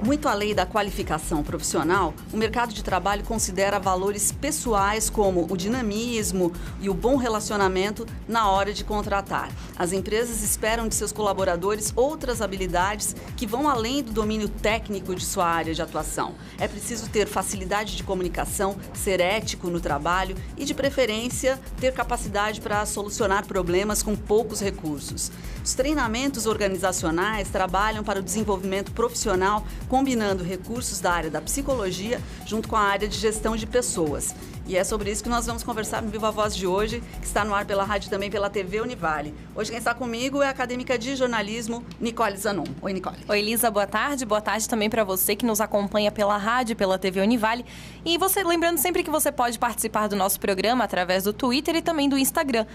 Muito além da qualificação profissional, o mercado de trabalho considera valores pessoais como o dinamismo e o bom relacionamento na hora de contratar. As empresas esperam de seus colaboradores outras habilidades que vão além do domínio técnico de sua área de atuação. É preciso ter facilidade de comunicação, ser ético no trabalho e, de preferência, ter capacidade para solucionar problemas com poucos recursos. Os treinamentos organizacionais trabalham para o desenvolvimento profissional, combinando recursos da área da psicologia junto com a área de gestão de pessoas. E é sobre isso que nós vamos conversar no Viva Voz de hoje, que está no ar pela rádio e também pela TV Univale. Hoje quem está comigo é a acadêmica de jornalismo, Nicole Zanon. Oi, Nicole. Oi, Lisa, boa tarde. Boa tarde também para você que nos acompanha pela rádio e pela TV Univale. E você, lembrando sempre que você pode participar do nosso programa através do Twitter e também do Instagram,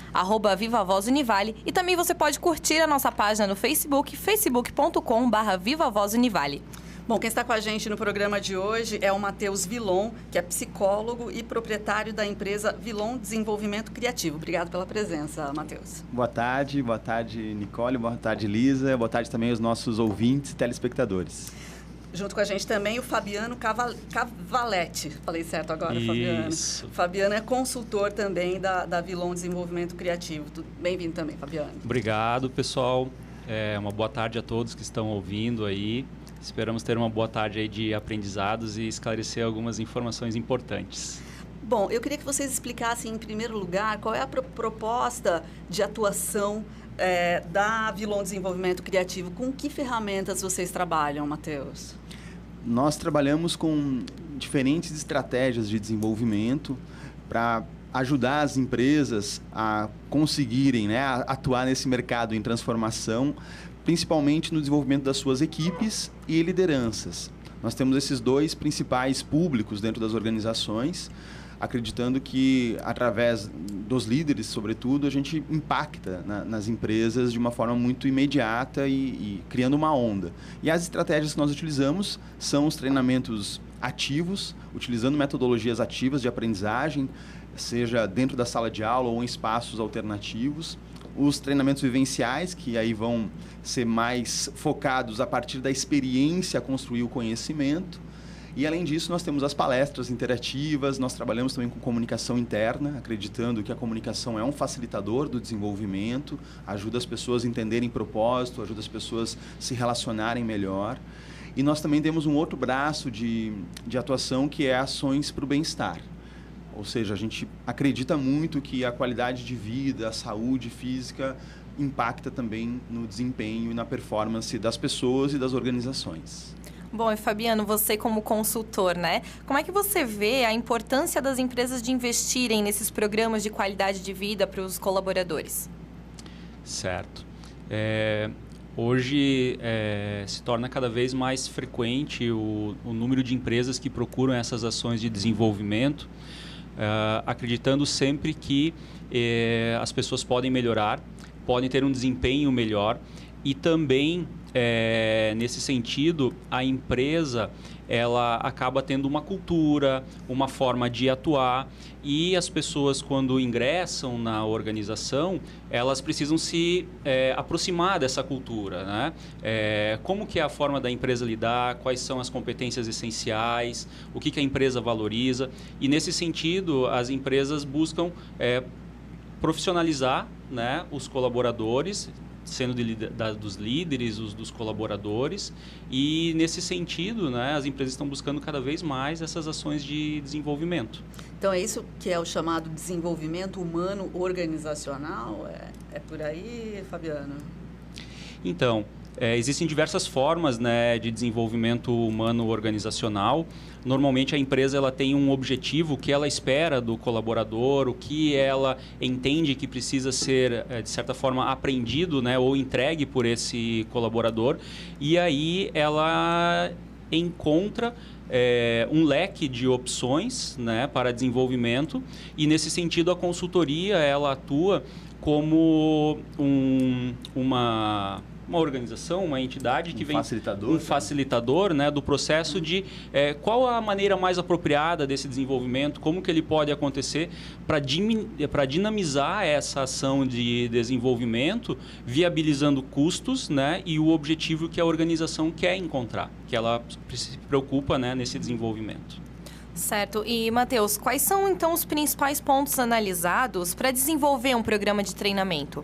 @Viva Voz Univale. E também você pode curtir a nossa página no Facebook, facebook.com/Viva Voz Univale. Bom, quem está com a gente no programa de hoje é o Matheus Vilon, que é psicólogo e proprietário da empresa Vilon Desenvolvimento Criativo. Obrigado pela presença, Matheus. Boa tarde, Nicole, boa tarde, Lisa, boa tarde também aos nossos ouvintes e telespectadores. Junto com a gente também o Fabiano Cavaletti. Falei certo agora, Isso. Fabiano? Fabiano é consultor também da Vilon Desenvolvimento Criativo. Bem-vindo também, Fabiano. Obrigado, pessoal. Uma boa tarde a todos que estão ouvindo aí. Esperamos ter uma boa tarde aí de aprendizados e esclarecer algumas informações importantes. Bom, eu queria que vocês explicassem, em primeiro lugar, qual é a proposta de atuação da Vilon Desenvolvimento Criativo. Com que ferramentas vocês trabalham, Matheus? Nós trabalhamos com diferentes estratégias de desenvolvimento para ajudar as empresas a conseguirem, a atuar nesse mercado em transformação, principalmente no desenvolvimento das suas equipes e lideranças. Nós temos esses dois principais públicos dentro das organizações, acreditando que, através dos líderes, sobretudo, a gente impacta nas empresas de uma forma muito imediata e criando uma onda. E as estratégias que nós utilizamos são os treinamentos ativos, utilizando metodologias ativas de aprendizagem, seja dentro da sala de aula ou em espaços alternativos, os treinamentos vivenciais, que aí vão ser mais focados a partir da experiência a construir o conhecimento. E, além disso, nós temos as palestras interativas, nós trabalhamos também com comunicação interna, acreditando que a comunicação é um facilitador do desenvolvimento, ajuda as pessoas a entenderem propósito, ajuda as pessoas a se relacionarem melhor. E nós também temos um outro braço de atuação, que é ações para o bem-estar. Ou seja, a gente acredita muito que a qualidade de vida, a saúde física impacta também no desempenho e na performance das pessoas e das organizações. Bom, e Fabiano, você como consultor, Como é que você vê a importância das empresas de investirem nesses programas de qualidade de vida para os colaboradores? Certo. Hoje se torna cada vez mais frequente o número de empresas que procuram essas ações de desenvolvimento, acreditando sempre que as pessoas podem melhorar, podem ter um desempenho melhor e também, nesse sentido, a empresa ela acaba tendo uma cultura, uma forma de atuar e as pessoas, quando ingressam na organização, elas precisam se aproximar dessa cultura, como que é a forma da empresa lidar, quais são as competências essenciais, o que a empresa valoriza e, nesse sentido, as empresas buscam profissionalizar, os colaboradores, sendo dos líderes, dos colaboradores, e nesse sentido, as empresas estão buscando cada vez mais essas ações de desenvolvimento. Então é isso que é o chamado desenvolvimento humano organizacional? É por aí, Fabiano? Então, existem diversas formas de desenvolvimento humano organizacional. Normalmente a empresa ela tem um objetivo que ela espera do colaborador, o que ela entende que precisa ser, de certa forma, aprendido ou entregue por esse colaborador. E aí ela encontra um leque de opções para desenvolvimento e, nesse sentido, a consultoria ela atua como uma uma organização, uma entidade que vem... facilitador. Um facilitador, né, do processo de qual a maneira mais apropriada desse desenvolvimento, como que ele pode acontecer para dinamizar essa ação de desenvolvimento, viabilizando custos, né, e o objetivo que a organização quer encontrar, que ela se preocupa, né, nesse desenvolvimento. Certo. E, Matheus, quais são, então, os principais pontos analisados para desenvolver um programa de treinamento?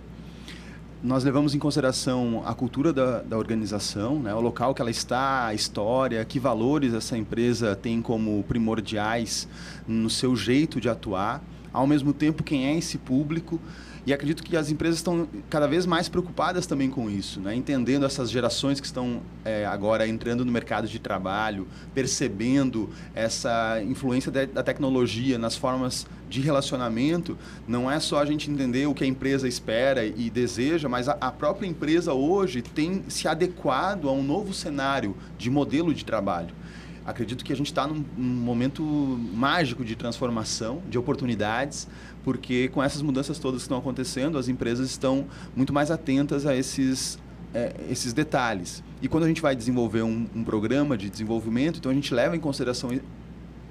Nós levamos em consideração a cultura da organização, né? O local que ela está, a história, que valores essa empresa tem como primordiais no seu jeito de atuar, ao mesmo tempo quem é esse público. E acredito que as empresas estão cada vez mais preocupadas também com isso, né? Entendendo essas gerações que estão agora entrando no mercado de trabalho, percebendo essa influência da tecnologia nas formas de relacionamento. Não é só a gente entender o que a empresa espera e deseja, mas a própria empresa hoje tem se adequado a um novo cenário de modelo de trabalho. Acredito que a gente está num momento mágico de transformação, de oportunidades, porque com essas mudanças todas que estão acontecendo, as empresas estão muito mais atentas a esses detalhes. E quando a gente vai desenvolver um programa de desenvolvimento, então a gente leva em consideração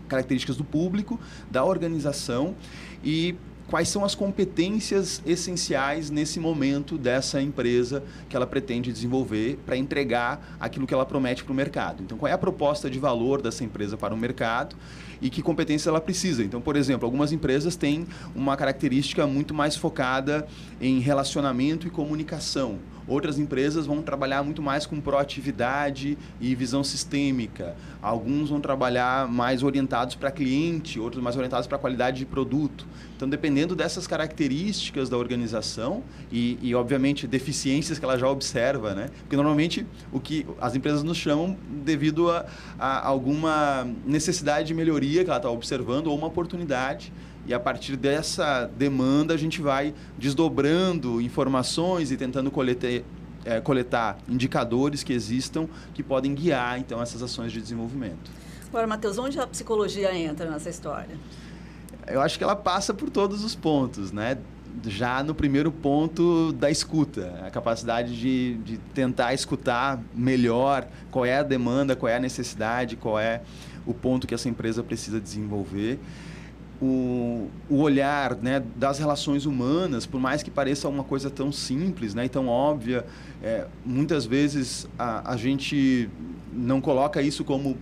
características do público, da organização e quais são as competências essenciais nesse momento dessa empresa que ela pretende desenvolver para entregar aquilo que ela promete para o mercado. Então, qual é a proposta de valor dessa empresa para o mercado e que competência ela precisa. Então, por exemplo, algumas empresas têm uma característica muito mais focada em relacionamento e comunicação. Outras empresas vão trabalhar muito mais com proatividade e visão sistêmica. Alguns vão trabalhar mais orientados para cliente, outros mais orientados para a qualidade de produto. Então, dependendo dessas características da organização e obviamente, deficiências que ela já observa, né? Porque, normalmente, o que as empresas nos chamam devido a alguma necessidade de melhoria que ela está observando ou uma oportunidade. E a partir dessa demanda, a gente vai desdobrando informações e tentando coletar indicadores que existam que podem guiar, então, essas ações de desenvolvimento. Agora, Matheus, onde a psicologia entra nessa história? Eu acho que ela passa por todos os pontos, né? Já no primeiro ponto da escuta, a capacidade de tentar escutar melhor qual é a demanda, qual é a necessidade, qual é o ponto que essa empresa precisa desenvolver. O olhar, né, das relações humanas, por mais que pareça uma coisa tão simples, né, e tão óbvia, muitas vezes a gente não coloca isso como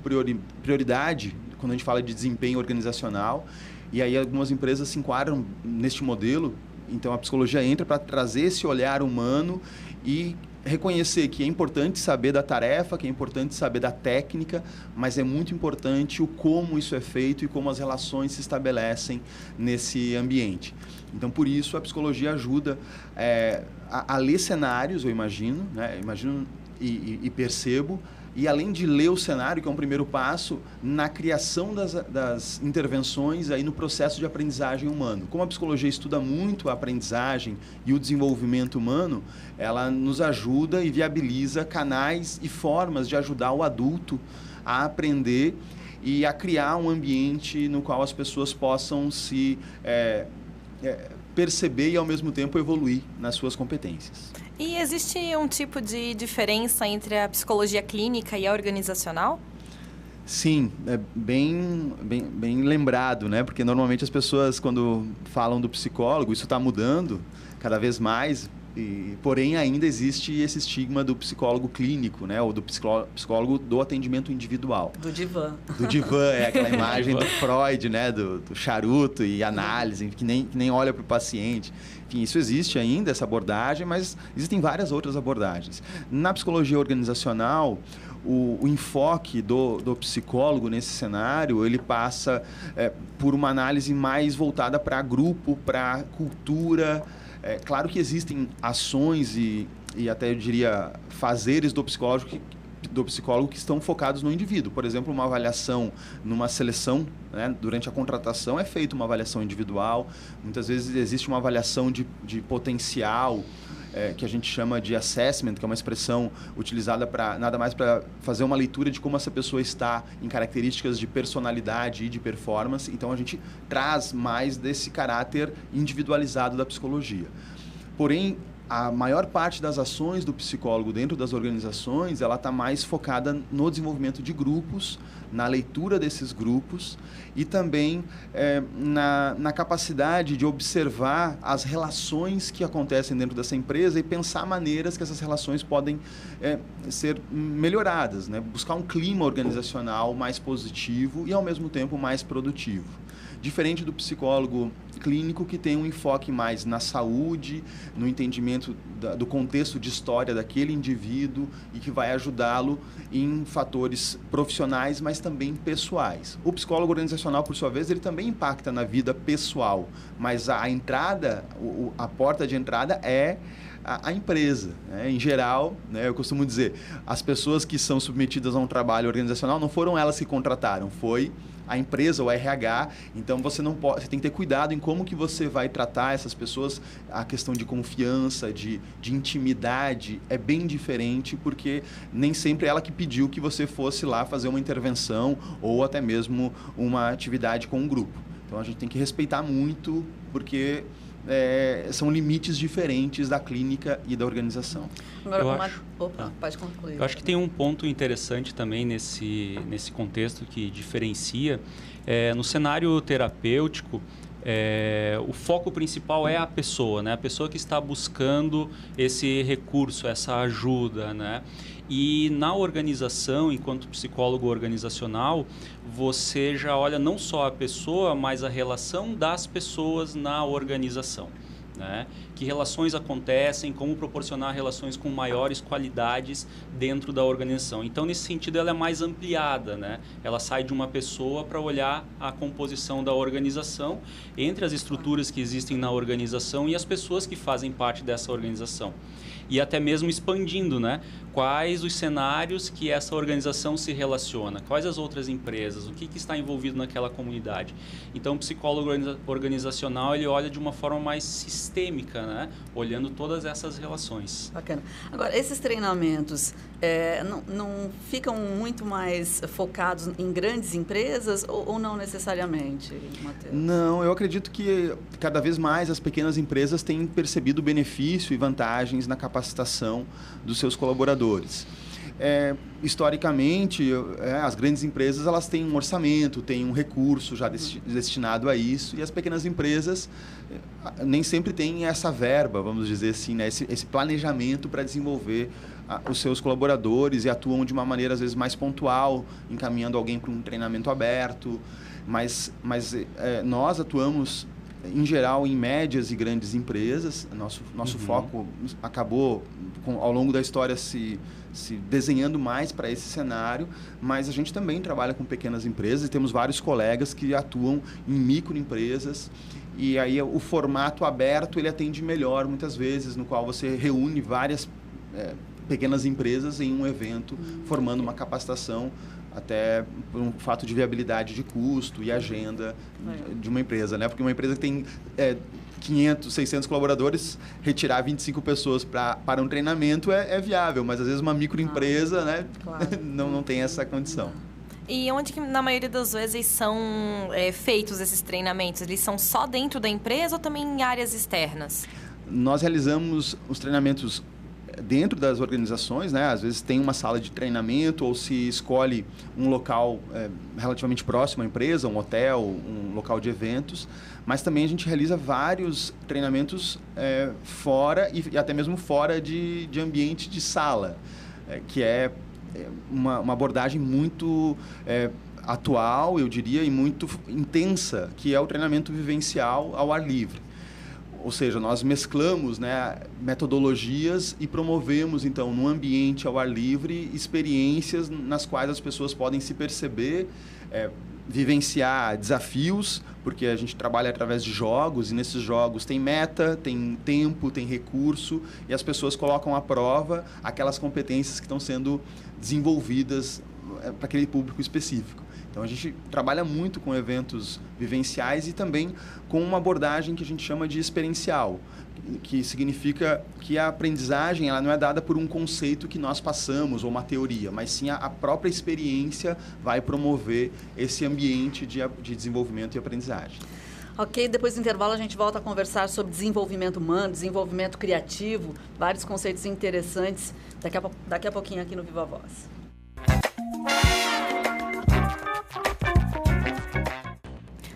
prioridade quando a gente fala de desempenho organizacional, e aí algumas empresas se enquadram neste modelo. Então a psicologia entra para trazer esse olhar humano e reconhecer que é importante saber da tarefa, que é importante saber da técnica, mas é muito importante o como isso é feito e como as relações se estabelecem nesse ambiente. Então, por isso, a psicologia ajuda a ler cenários, eu imagino, né? Imagino e percebo, e além de ler o cenário, que é um primeiro passo, na criação das intervenções aí no processo de aprendizagem humano. Como a psicologia estuda muito a aprendizagem e o desenvolvimento humano, ela nos ajuda e viabiliza canais e formas de ajudar o adulto a aprender e a criar um ambiente no qual as pessoas possam se perceber e, ao mesmo tempo, evoluir nas suas competências. E existe um tipo de diferença entre a psicologia clínica e a organizacional? Sim, é bem lembrado, né? Porque normalmente as pessoas, quando falam do psicólogo, isso está mudando cada vez mais, porém ainda existe esse estigma do psicólogo clínico, né? Ou do psicólogo do atendimento individual. Do divã. Do divã, aquela imagem do Freud, né? Do charuto e análise, que nem olha para o paciente. Enfim, isso existe ainda, essa abordagem, mas existem várias outras abordagens. Na psicologia organizacional, o enfoque do psicólogo nesse cenário, ele passa por uma análise mais voltada para grupo, para cultura. Claro que existem ações e até eu diria fazeres do psicólogo que estão focados no indivíduo. Por exemplo, uma avaliação numa seleção, né? Durante a contratação é feita uma avaliação individual. Muitas vezes existe uma avaliação de potencial, que a gente chama de assessment, que é uma expressão utilizada nada mais para fazer uma leitura de como essa pessoa está em características de personalidade e de performance. Então, a gente traz mais desse caráter individualizado da psicologia. Porém, a maior parte das ações do psicólogo dentro das organizações, ela está mais focada no desenvolvimento de grupos, na leitura desses grupos e também na capacidade de observar as relações que acontecem dentro dessa empresa e pensar maneiras que essas relações podem ser melhoradas, né? Buscar um clima organizacional mais positivo e, ao mesmo tempo, mais produtivo. Diferente do psicólogo clínico, que tem um enfoque mais na saúde, no entendimento do contexto de história daquele indivíduo e que vai ajudá-lo em fatores profissionais, mas também pessoais. O psicólogo organizacional, por sua vez, ele também impacta na vida pessoal, mas a entrada, a porta de entrada é a empresa, né? Em geral, né, eu costumo dizer, as pessoas que são submetidas a um trabalho organizacional não foram elas que contrataram, foi a empresa, o RH. Então você tem que ter cuidado em como que você vai tratar essas pessoas. A questão de confiança, de intimidade é bem diferente, porque nem sempre é ela que pediu que você fosse lá fazer uma intervenção ou até mesmo uma atividade com um grupo. Então a gente tem que respeitar muito, porque são limites diferentes da clínica e da organização. Agora, pode concluir. Eu acho que tem um ponto interessante também nesse contexto que diferencia. No cenário terapêutico, o foco principal é a pessoa, né? A pessoa que está buscando esse recurso, essa ajuda, né? E na organização, enquanto psicólogo organizacional, você já olha não só a pessoa, mas a relação das pessoas na organização, né? Que relações acontecem, como proporcionar relações com maiores qualidades dentro da organização. Então, nesse sentido, ela é mais ampliada, né? Ela sai de uma pessoa para olhar a composição da organização, entre as estruturas que existem na organização e as pessoas que fazem parte dessa organização. E até mesmo expandindo, né? Quais os cenários que essa organização se relaciona, quais as outras empresas, o que está envolvido naquela comunidade. Então, o psicólogo organizacional, ele olha de uma forma mais sistêmica, né? Olhando todas essas relações. Bacana. Agora, esses treinamentos não ficam muito mais focados em grandes empresas ou não necessariamente, Matheus? Não, eu acredito que cada vez mais as pequenas empresas têm percebido benefício e vantagens na capacitação dos seus colaboradores. Historicamente, as grandes empresas elas têm um orçamento, têm um recurso já destinado a isso, e as pequenas empresas nem sempre têm essa verba, vamos dizer assim, né? Esse planejamento para desenvolver os seus colaboradores, e atuam de uma maneira às vezes mais pontual, encaminhando alguém para um treinamento aberto, mas nós atuamos em geral em médias e grandes empresas. Nosso foco acabou ao longo da história se desenhando mais para esse cenário, mas a gente também trabalha com pequenas empresas e temos vários colegas que atuam em microempresas, e aí o formato aberto ele atende melhor muitas vezes, no qual você reúne várias pequenas empresas em um evento, formando uma capacitação até por um fato de viabilidade de custo e agenda de uma empresa, né? Porque uma empresa que tem 500, 600 colaboradores, retirar 25 pessoas para um treinamento é viável, mas às vezes uma microempresa, né? Claro. não tem essa condição. E onde que, na maioria das vezes, são feitos esses treinamentos? Eles são só dentro da empresa ou também em áreas externas? Nós realizamos os treinamentos dentro das organizações, né? Às vezes tem uma sala de treinamento ou se escolhe um local relativamente próximo à empresa, um hotel, um local de eventos, mas também a gente realiza vários treinamentos fora e até mesmo fora de ambiente de sala, que é uma abordagem muito atual, eu diria, e muito intensa, que é o treinamento vivencial ao ar livre. Ou seja, nós mesclamos, né, metodologias e promovemos, então, no ambiente ao ar livre, experiências nas quais as pessoas podem se perceber, vivenciar desafios, porque a gente trabalha através de jogos, e nesses jogos tem meta, tem tempo, tem recurso, e as pessoas colocam à prova aquelas competências que estão sendo desenvolvidas para aquele público específico. Então, a gente trabalha muito com eventos vivenciais e também com uma abordagem que a gente chama de experiencial, que significa que a aprendizagem ela não é dada por um conceito que nós passamos ou uma teoria, mas sim a própria experiência vai promover esse ambiente de desenvolvimento e aprendizagem. Ok, depois do intervalo a gente volta a conversar sobre desenvolvimento humano, desenvolvimento criativo, vários conceitos interessantes, daqui a pouquinho aqui no Viva Voz.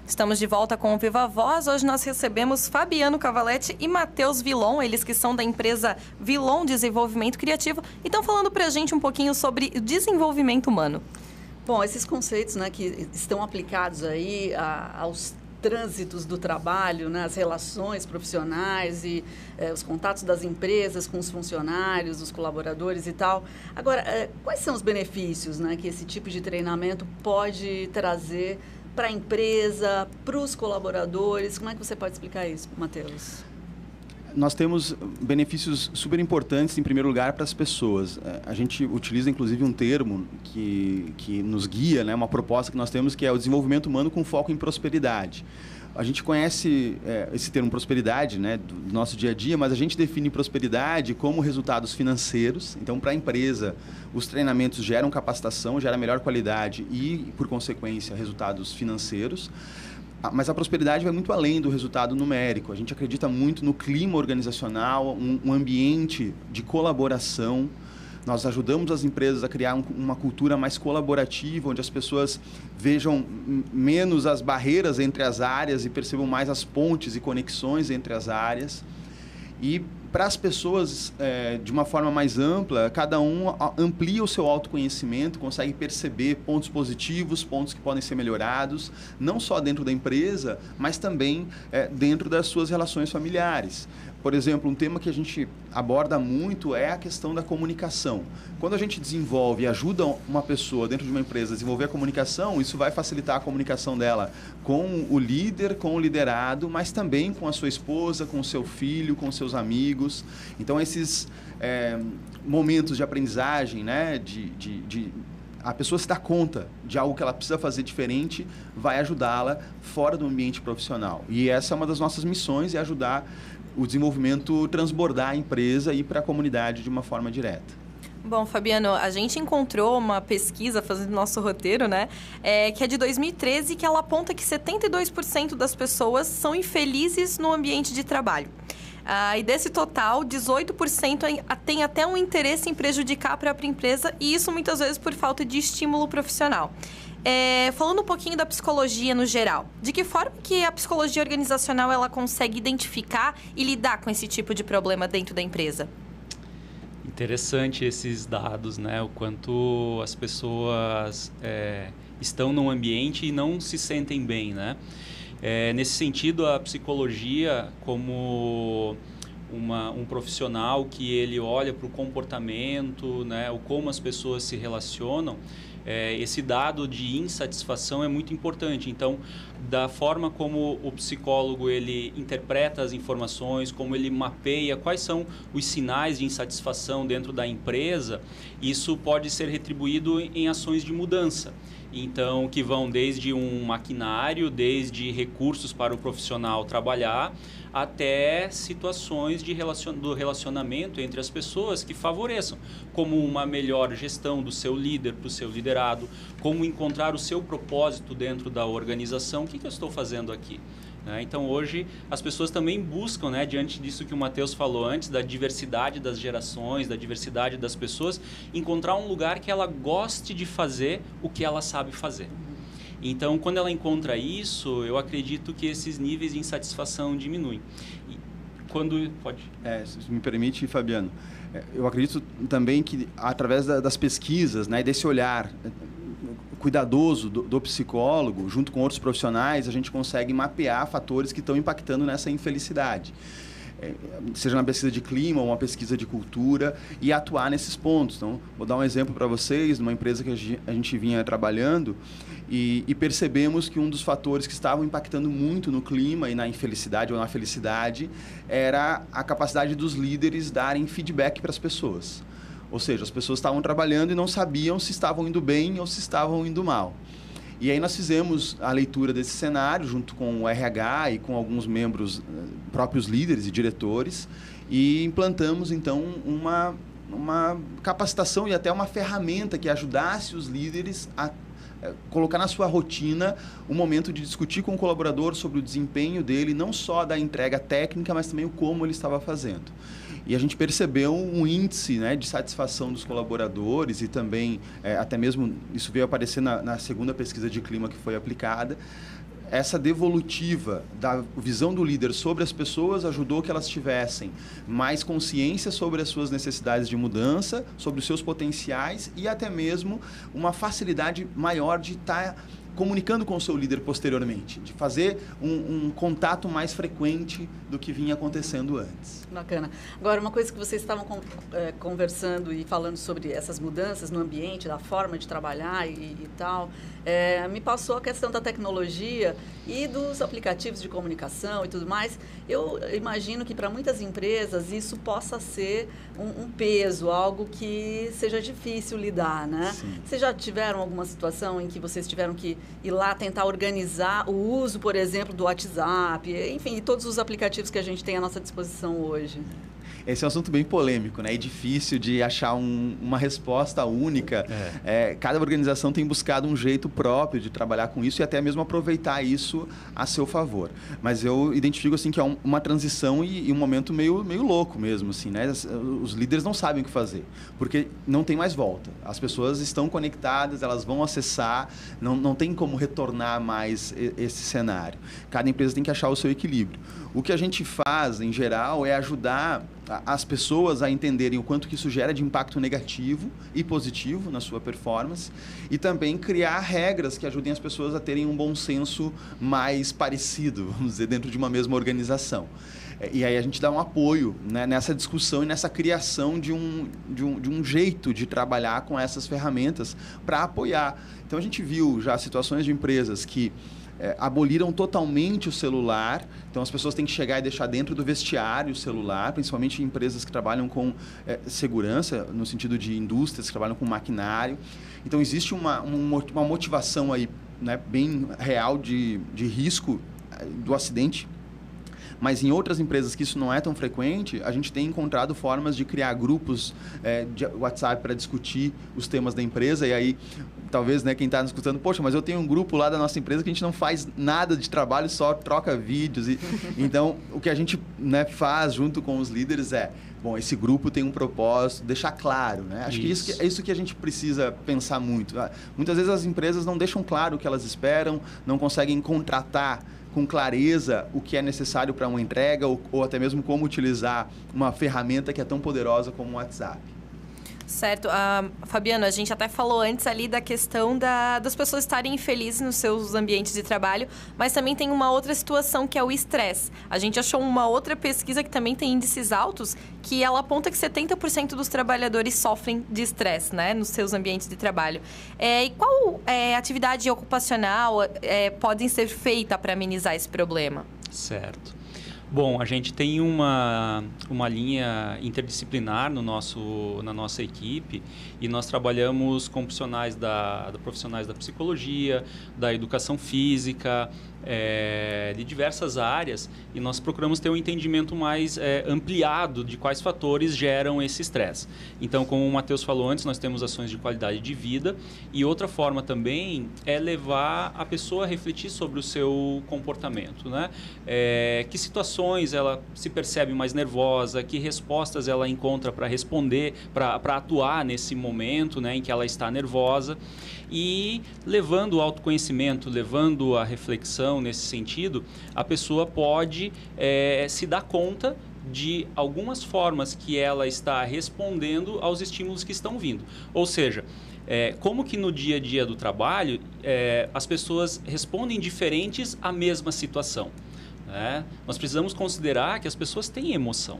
Estamos de volta com o Viva Voz. Hoje nós recebemos Fabiano Cavaletti e Matheus Vilon, eles que são da empresa Vilon Desenvolvimento Criativo e estão falando para a gente um pouquinho sobre desenvolvimento humano. Bom, esses conceitos, né, que estão aplicados aí aos trânsitos do trabalho, né, as relações profissionais e os contatos das empresas com os funcionários, os colaboradores e tal. Agora, quais são os benefícios, né, que esse tipo de treinamento pode trazer para a empresa, para os colaboradores? Como é que você pode explicar isso, Matheus? Nós temos benefícios super importantes, em primeiro lugar, para as pessoas. A gente utiliza, inclusive, um termo que nos guia, né, uma proposta que nós temos, que é o desenvolvimento humano com foco em prosperidade. A gente conhece esse termo prosperidade, né, do nosso dia a dia, mas a gente define prosperidade como resultados financeiros. Então, para a empresa, os treinamentos geram capacitação, geram melhor qualidade e, por consequência, resultados financeiros. Mas a prosperidade vai muito além do resultado numérico. A gente acredita muito no clima organizacional, um ambiente de colaboração. Nós ajudamos as empresas a criar uma cultura mais colaborativa, onde as pessoas vejam menos as barreiras entre as áreas e percebam mais as pontes e conexões entre as áreas. E para as pessoas, de uma forma mais ampla, cada um amplia o seu autoconhecimento, consegue perceber pontos positivos, pontos que podem ser melhorados, não só dentro da empresa, mas também dentro das suas relações familiares. Por exemplo, um tema que a gente aborda muito é a questão da comunicação. Quando a gente desenvolve e ajuda uma pessoa dentro de uma empresa a desenvolver a comunicação, isso vai facilitar a comunicação dela com o líder, com o liderado, mas também com a sua esposa, com o seu filho, com seus amigos. Então, esses momentos de aprendizagem, né, a pessoa se dar conta de algo que ela precisa fazer diferente, vai ajudá-la fora do ambiente profissional. E essa é uma das nossas missões, é ajudar o desenvolvimento transbordar a empresa e ir para a comunidade de uma forma direta. Bom, Fabiano, a gente encontrou uma pesquisa fazendo nosso roteiro, né? Que é de 2013, que ela aponta que 72% das pessoas são infelizes no ambiente de trabalho. E desse total, 18% tem até um interesse em prejudicar a própria empresa, e isso muitas vezes por falta de estímulo profissional. Falando um pouquinho da psicologia no geral, de que forma que a psicologia organizacional ela consegue identificar e lidar com esse tipo de problema dentro da empresa? Interessante esses dados, né? O quanto as pessoas estão num ambiente e não se sentem bem, né? Nesse sentido, a psicologia como um profissional que ele olha para o comportamento, né? O como as pessoas se relacionam, esse dado de insatisfação é muito importante. Então, da forma como o psicólogo ele interpreta as informações, como ele mapeia quais são os sinais de insatisfação dentro da empresa, isso pode ser retribuído em ações de mudança. Então, que vão desde um maquinário, desde recursos para o profissional trabalhar, até situações do relacionamento entre as pessoas que favoreçam, como uma melhor gestão do seu líder para o seu liderado, como encontrar o seu propósito dentro da organização, o que eu estou fazendo aqui? Então, hoje, as pessoas também buscam, né, diante disso que o Matheus falou antes, da diversidade das gerações, da diversidade das pessoas, encontrar um lugar que ela goste de fazer o que ela sabe fazer. Então, quando ela encontra isso, eu acredito que esses níveis de insatisfação diminuem. Se me permite, Fabiano, eu acredito também que, através das pesquisas, né, desse olhar cuidadoso do psicólogo, junto com outros profissionais, a gente consegue mapear fatores que estão impactando nessa infelicidade. Seja na pesquisa de clima ou uma pesquisa de cultura, e atuar nesses pontos. Então, vou dar um exemplo para vocês, numa empresa que a gente vinha trabalhando, e percebemos que um dos fatores que estavam impactando muito no clima e na infelicidade ou na felicidade era a capacidade dos líderes darem feedback para as pessoas. Ou seja, as pessoas estavam trabalhando e não sabiam se estavam indo bem ou se estavam indo mal. E aí nós fizemos a leitura desse cenário junto com o RH e com alguns membros, próprios líderes e diretores, e implantamos então uma capacitação e até uma ferramenta que ajudasse os líderes a colocar na sua rotina um momento de discutir com o colaborador sobre o desempenho dele, não só da entrega técnica, mas também o como ele estava fazendo. E a gente percebeu um índice, né, de satisfação dos colaboradores e também, até mesmo, isso veio aparecer na segunda pesquisa de clima que foi aplicada. Essa devolutiva da visão do líder sobre as pessoas ajudou que elas tivessem mais consciência sobre as suas necessidades de mudança, sobre os seus potenciais e até mesmo uma facilidade maior de estar comunicando com o seu líder posteriormente, de fazer um contato mais frequente do que vinha acontecendo antes. Bacana. Agora, uma coisa que vocês estavam conversando e falando sobre essas mudanças no ambiente, da forma de trabalhar e tal, me passou a questão da tecnologia e dos aplicativos de comunicação e tudo mais. Eu imagino que para muitas empresas isso possa ser um peso, algo que seja difícil lidar, né? Sim. Vocês já tiveram alguma situação em que vocês tiveram que ir lá tentar organizar o uso, por exemplo, do WhatsApp, enfim, e todos os aplicativos que a gente tem à nossa disposição hoje? Esse é um assunto bem polêmico, né? É difícil de achar uma resposta única. Cada organização tem buscado um jeito próprio de trabalhar com isso e até mesmo aproveitar isso a seu favor. Mas eu identifico assim que é uma transição e um momento meio louco mesmo, assim, né? Os líderes não sabem o que fazer, porque não tem mais volta. As pessoas estão conectadas, elas vão acessar, não tem como retornar mais esse cenário. Cada empresa tem que achar o seu equilíbrio. O que a gente faz, em geral, é ajudar as pessoas a entenderem o quanto que isso gera de impacto negativo e positivo na sua performance e também criar regras que ajudem as pessoas a terem um bom senso mais parecido, vamos dizer, dentro de uma mesma organização. E aí a gente dá um apoio, né, nessa discussão e nessa criação de um jeito de trabalhar com essas ferramentas para apoiar. Então a gente viu já situações de empresas que aboliram totalmente o celular, então as pessoas têm que chegar e deixar dentro do vestiário o celular, principalmente em empresas que trabalham com segurança, no sentido de indústrias que trabalham com maquinário. Então existe uma motivação aí, né, bem real de risco do acidente. Mas em outras empresas que isso não é tão frequente, a gente tem encontrado formas de criar grupos de WhatsApp para discutir os temas da empresa. E aí, talvez, né, quem está nos escutando, poxa, mas eu tenho um grupo lá da nossa empresa que a gente não faz nada de trabalho, só troca vídeos. Então, o que a gente, né, faz junto com os líderes bom, esse grupo tem um propósito, deixar claro, né? Acho que é isso que a gente precisa pensar muito. Muitas vezes as empresas não deixam claro o que elas esperam, não conseguem contratar com clareza o que é necessário para uma entrega ou até mesmo como utilizar uma ferramenta que é tão poderosa como o WhatsApp. Certo. Fabiano, a gente até falou antes ali da questão das pessoas estarem felizes nos seus ambientes de trabalho, mas também tem uma outra situação que é o estresse. A gente achou uma outra pesquisa que também tem índices altos, que ela aponta que 70% dos trabalhadores sofrem de estresse, né, nos seus ambientes de trabalho. E qual atividade ocupacional pode ser feita para amenizar esse problema? Certo. Bom, a gente tem uma linha interdisciplinar na nossa equipe e nós trabalhamos com profissionais profissionais da psicologia, da educação física, de diversas áreas, e nós procuramos ter um entendimento mais ampliado de quais fatores geram esse estresse. Então, como o Matheus falou antes, nós temos ações de qualidade de vida, e outra forma também é levar a pessoa a refletir sobre o seu comportamento, né? Que situações ela se percebe mais nervosa, que respostas ela encontra para responder, para atuar nesse momento, né, em que ela está nervosa. E levando o autoconhecimento, levando a reflexão nesse sentido, a pessoa pode se dar conta de algumas formas que ela está respondendo aos estímulos que estão vindo. Ou seja, como que no dia a dia do trabalho as pessoas respondem diferentes à mesma situação, né? Nós precisamos considerar que as pessoas têm emoção,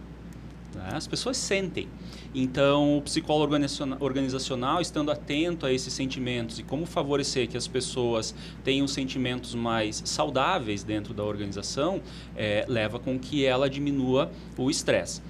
né? As pessoas sentem. Então, o psicólogo organizacional, estando atento a esses sentimentos e como favorecer que as pessoas tenham sentimentos mais saudáveis dentro da organização, leva com que ela diminua o estresse.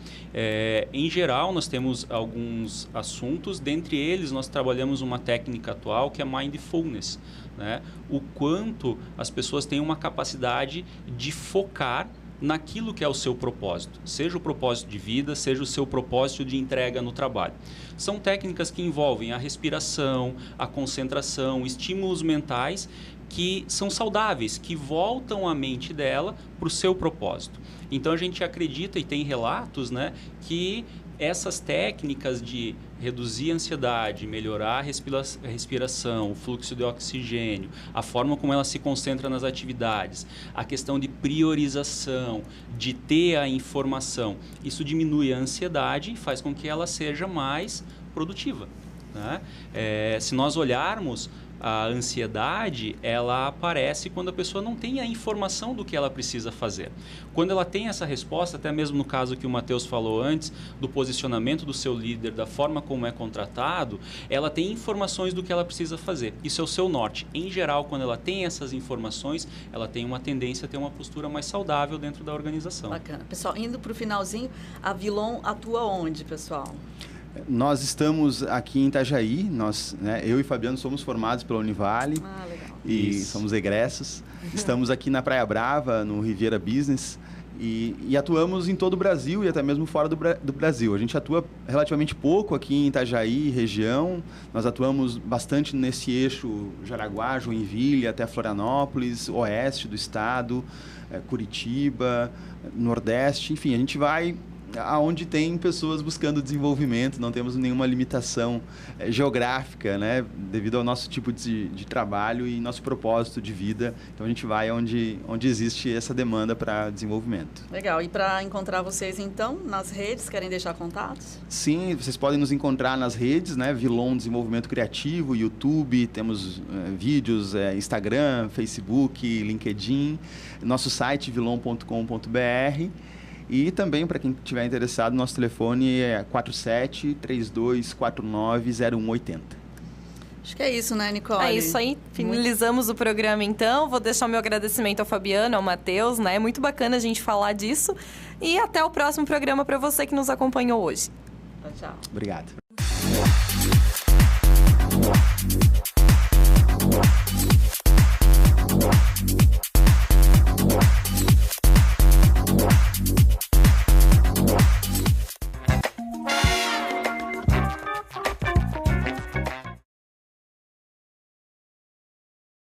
Em geral, nós temos alguns assuntos, dentre eles nós trabalhamos uma técnica atual que é Mindfulness, né? O quanto as pessoas têm uma capacidade de focar naquilo que é o seu propósito, seja o propósito de vida, seja o seu propósito de entrega no trabalho. São técnicas que envolvem a respiração, a concentração, estímulos mentais que são saudáveis, que voltam a mente dela para o seu propósito. Então a gente acredita e tem relatos, né, que essas técnicas de reduzir a ansiedade, melhorar a respiração, o fluxo de oxigênio, a forma como ela se concentra nas atividades, a questão de priorização, de ter a informação, isso diminui a ansiedade e faz com que ela seja mais produtiva, né? Se nós olharmos, a ansiedade, ela aparece quando a pessoa não tem a informação do que ela precisa fazer. Quando ela tem essa resposta, até mesmo no caso que o Matheus falou antes, do posicionamento do seu líder, da forma como é contratado, ela tem informações do que ela precisa fazer. Isso é o seu norte. Em geral, quando ela tem essas informações, ela tem uma tendência a ter uma postura mais saudável dentro da organização. Bacana. Pessoal, indo para o finalzinho, a Vilon atua onde, pessoal? Nós estamos aqui em Itajaí, eu e Fabiano somos formados pela Univale e somos egressos. Estamos aqui na Praia Brava, no Riviera Business, e atuamos em todo o Brasil e até mesmo fora do Brasil. A gente atua relativamente pouco aqui em Itajaí, região. Nós atuamos bastante nesse eixo Jaraguá, Joinville, até Florianópolis, oeste do estado, Curitiba, Nordeste. Enfim, a gente vai aonde tem pessoas buscando desenvolvimento, não temos nenhuma limitação geográfica, né, devido ao nosso tipo de trabalho e nosso propósito de vida. Então a gente vai onde existe essa demanda para desenvolvimento. Legal. E para encontrar vocês então nas redes, querem deixar contatos? Sim, vocês podem nos encontrar nas redes, né, Vilon Desenvolvimento Criativo, YouTube, temos vídeos, Instagram, Facebook, LinkedIn, nosso site vilon.com.br. E também, para quem estiver interessado, nosso telefone é 47-3249-0180. Acho que é isso, né, Nicole? É isso aí. Finalizamos o programa, então. Vou deixar o meu agradecimento ao Fabiano, ao Matheus, né? É muito bacana a gente falar disso. E até o próximo programa para você que nos acompanhou hoje. Tchau, tchau. Obrigado.